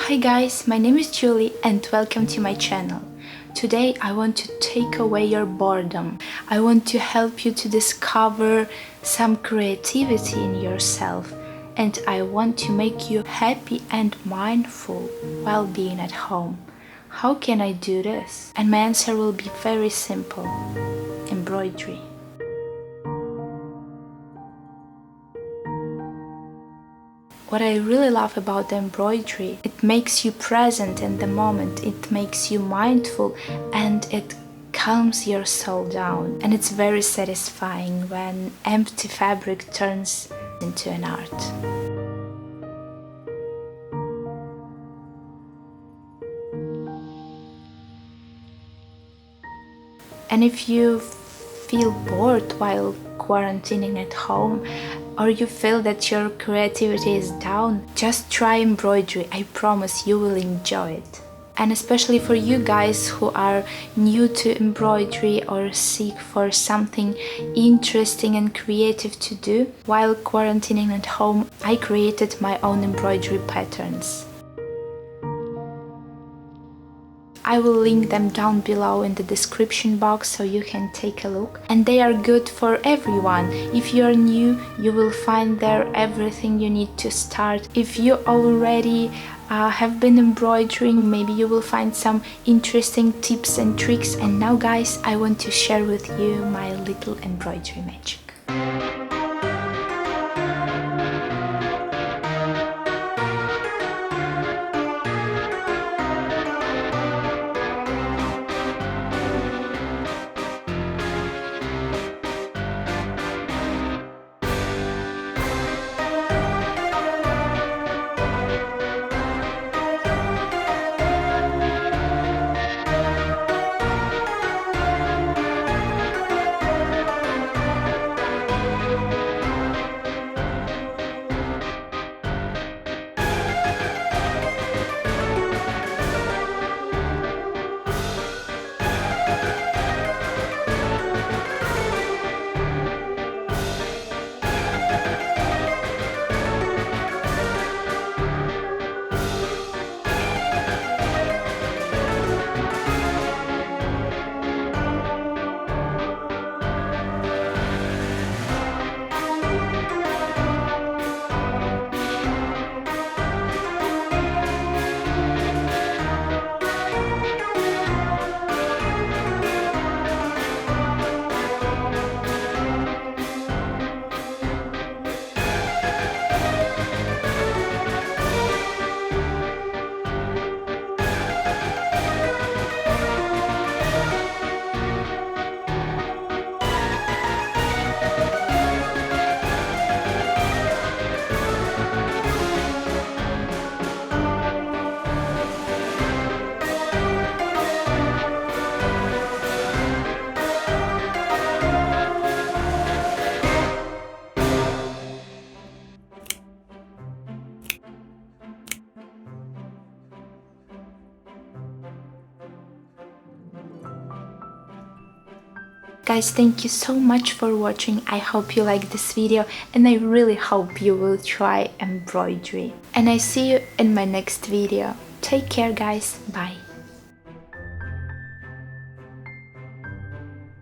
Hi guys, my name is Julie and welcome to my channel. Today I want to take away your boredom. I want to help you to discover some creativity in yourself, and I want to make you happy and mindful while being at home. How can I do this? And my answer will be very simple: embroidery. What I really love about embroidery, it makes you present in the moment, it makes you mindful, and it calms your soul down. And it's very satisfying when empty fabric turns into an art. And if you feel bored while quarantining at home, or you feel that your creativity is down, just try embroidery. I promise you will enjoy it. And especially for you guys who are new to embroidery or seek for something interesting and creative to do while quarantining at home, I created my own embroidery patterns. I will link them down below in the description box so you can take a look. And they are good for everyone. If you're new, you will find there everything you need to start. If you already have been embroidering, maybe you will find some interesting tips and tricks. And now guys, I want to share with you my little embroidery magic. Guys, thank you so much for watching. I hope you like this video and I really hope you will try embroidery. And I see you in my next video. Take care guys, bye.